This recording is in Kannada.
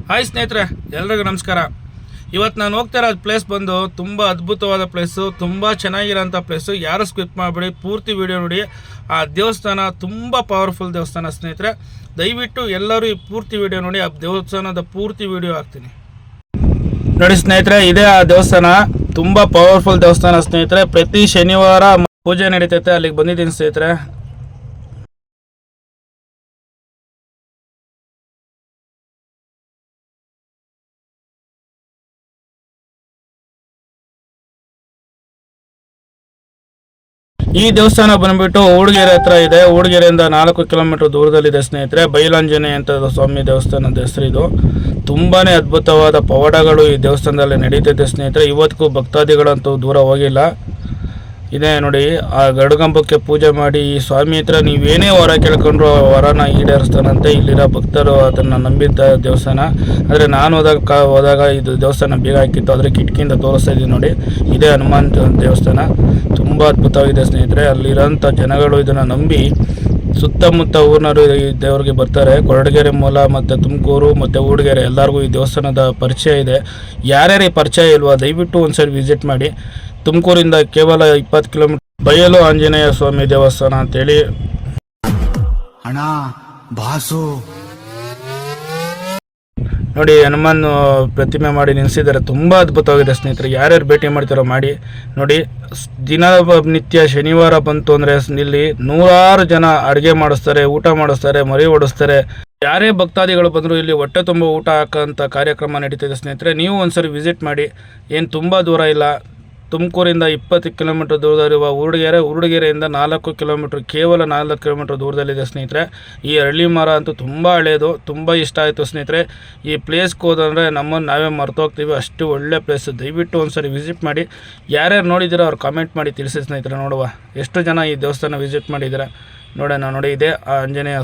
ಹಾಯ್ ಸ್ನೇಹಿತರೆ, ಎಲ್ರಿಗೂ ನಮಸ್ಕಾರ. ಇವತ್ತು ನಾನು ಹೋಗ್ತಾ ಇರೋ ಪ್ಲೇಸ್ ಬಂದು ತುಂಬ ಅದ್ಭುತವಾದ ಪ್ಲೇಸು, ತುಂಬ ಚೆನ್ನಾಗಿರೋಂಥ ಪ್ಲೇಸು. ಯಾರು ಸ್ಕಿಪ್ ಮಾಡಿಬಿಡಿ, ಪೂರ್ತಿ ವಿಡಿಯೋ ನೋಡಿ. ಆ ದೇವಸ್ಥಾನ ತುಂಬ ಪವರ್ಫುಲ್ ದೇವಸ್ಥಾನ ಸ್ನೇಹಿತರೆ. ದಯವಿಟ್ಟು ಎಲ್ಲರೂ ಈ ಪೂರ್ತಿ ವಿಡಿಯೋ ನೋಡಿ. ಆ ದೇವಸ್ಥಾನದ ಪೂರ್ತಿ ವಿಡಿಯೋ ಹಾಕ್ತೀನಿ ನೋಡಿ ಸ್ನೇಹಿತರೆ. ಇದೇ ಆ ದೇವಸ್ಥಾನ, ತುಂಬ ಪವರ್ಫುಲ್ ದೇವಸ್ಥಾನ ಸ್ನೇಹಿತರೆ. ಪ್ರತಿ ಶನಿವಾರ ಪೂಜೆ ನಡೀತೈತೆ, ಅಲ್ಲಿಗೆ ಬಂದಿದ್ದೀನಿ ಸ್ನೇಹಿತರೆ. ಈ ದೇವಸ್ಥಾನ ಬಂದ್ಬಿಟ್ಟು ಊಡ್ಗೆರೆ ಹತ್ರ ಇದೆ. ಊಡ್ಗೆರೆಯಿಂದ 4 ಕಿಲೋಮೀಟರ್ ದೂರದಲ್ಲಿದೆ ಸ್ನೇಹಿತರೆ. ಬೈಲಾಂಜನೇಯ ಅಂತ ಸ್ವಾಮಿ ದೇವಸ್ಥಾನದ ಹೆಸರು ಇದು. ತುಂಬಾ ಅದ್ಭುತವಾದ ಪವಾಡಗಳು ಈ ದೇವಸ್ಥಾನದಲ್ಲಿ ನಡೀತಿದೆ ಸ್ನೇಹಿತರೆ. ಇವತ್ತಿಗೂ ಭಕ್ತಾದಿಗಳಂತೂ ದೂರ ಹೋಗಿಲ್ಲ. ಇದೇ ನೋಡಿ, ಆ ಗರುಡಗಂಬಕ್ಕೆ ಪೂಜೆ ಮಾಡಿ ಈ ಸ್ವಾಮಿ ಹತ್ರ ನೀವೇನೇ ವರ ಕೇಳ್ಕೊಂಡ್ರು ವರನ ಈಡೇರಿಸ್ತಾನಂತೆ. ಇಲ್ಲಿರೋ ಭಕ್ತರು ಅದನ್ನು ನಂಬಿದ್ದ ದೇವಸ್ಥಾನ. ಆದರೆ ನಾನು ಹೋದಾಗ ಇದು ದೇವಸ್ಥಾನ ಬೇಗ ಹಾಕಿತ್ತು, ಆದರೆ ಕಿಟಕಿಯಿಂದ ತೋರಿಸ್ತಾ ಇದ್ದೀನಿ ನೋಡಿ. ಇದೇ ಹನುಮಾನ್ ದೇವಸ್ಥಾನ. ತುಂಬ ಅದ್ಭುತವಾಗಿದೆ ಸ್ನೇಹಿತರೆ. ಅಲ್ಲಿರೋಂಥ ಜನಗಳು ಇದನ್ನು ನಂಬಿ ಸುತ್ತಮುತ್ತ ಊರಿನವರು ಈ ದೇವರಿಗೆ ಬರ್ತಾರೆ. ಕೊರಟಗೆರೆ ಮೂಲ ಮತ್ತು ತುಮಕೂರು ಮತ್ತು ಊಡ್ಗೆರೆ ಎಲ್ಲರಿಗೂ ಈ ದೇವಸ್ಥಾನದ ಪರಿಚಯ ಇದೆ. ಯಾರ್ಯಾರು ಪರಿಚಯ ಇಲ್ವಾ, ದಯವಿಟ್ಟು ಒಂದ್ಸರಿ ವಿಸಿಟ್ ಮಾಡಿ. ತುಮಕೂರಿಂದ ಕೇವಲ 20 ಕಿಲೋಮೀಟರ್ ಬಯಲು ಆಂಜನೇಯ ಸ್ವಾಮಿ ದೇವಸ್ಥಾನ ಅಂತೇಳಿ. ಅಣ್ಣ ಬಾಸು ನೋಡಿ, ಹನುಮಾನ್ ಪ್ರತಿಮೆ ಮಾಡಿ ನಿಲ್ಲಿಸಿದ್ದಾರೆ. ತುಂಬ ಅದ್ಭುತವಾಗಿದೆ ಸ್ನೇಹಿತರೆ. ಯಾರ್ಯಾರು ಭೇಟಿ ಮಾಡ್ತಾರೋ ಮಾಡಿ ನೋಡಿ. ದಿನನಿತ್ಯ ಶನಿವಾರ ಬಂತು ಅಂದರೆ ಇಲ್ಲಿ 100 ಜನ ಅಡುಗೆ ಮಾಡಿಸ್ತಾರೆ, ಊಟ ಮಾಡಿಸ್ತಾರೆ, ಮರಿ ಓಡಿಸ್ತಾರೆ. ಯಾರೇ ಭಕ್ತಾದಿಗಳು ಬಂದರೂ ಇಲ್ಲಿ ಹೊಟ್ಟೆ ತುಂಬ ಊಟ ಹಾಕೋಂಥ ಕಾರ್ಯಕ್ರಮ ನಡೀತಿದೆ ಸ್ನೇಹಿತರೆ. ನೀವು ಒಂದ್ಸರಿ ವಿಸಿಟ್ ಮಾಡಿ. ಏನು ತುಂಬ ದೂರ ಇಲ್ಲ. ತುಮಕೂರಿಂದ 20 ಕಿಲೋಮೀಟರ್ ದೂರದಲ್ಲಿರುವ ಊರ್ಗೆರೆಯಿಂದ 4 ಕಿಲೋಮೀಟರ್, ಕೇವಲ 4 ಕಿಲೋಮೀಟರ್ ದೂರದಲ್ಲಿದೆ ಸ್ನೇಹಿತರೆ. ಈ ಅರಳಿ ಮರ ಅಂತೂ ತುಂಬ ಹಳೆಯದು, ತುಂಬ ಇಷ್ಟ ಆಯಿತು ಸ್ನೇಹಿತರೆ. ಈ ಪ್ಲೇಸ್ಗೆ ಹೋದಂದರೆ ನಮ್ಮನ್ನು ನಾವೇ ಮರ್ತೋಗ್ತೀವಿ, ಅಷ್ಟು ಒಳ್ಳೆ ಪ್ಲೇಸು. ದಯವಿಟ್ಟು ಒಂದ್ಸರಿ ವಿಸಿಟ್ ಮಾಡಿ. ಯಾರ್ಯಾರು ನೋಡಿದ್ದೀರೋ ಅವ್ರು ಕಾಮೆಂಟ್ ಮಾಡಿ ತಿಳಿಸಿ ಸ್ನೇಹಿತರೆ. ನೋಡುವ ಎಷ್ಟು ಜನ ಈ ದೇವಸ್ಥಾನ ವಿಸಿಟ್ ಮಾಡಿದ್ದೀರಾ ನೋಡೋಣ. ನೋಡಿ, ಇದೆ ಆ ಆಂಜನೇಯ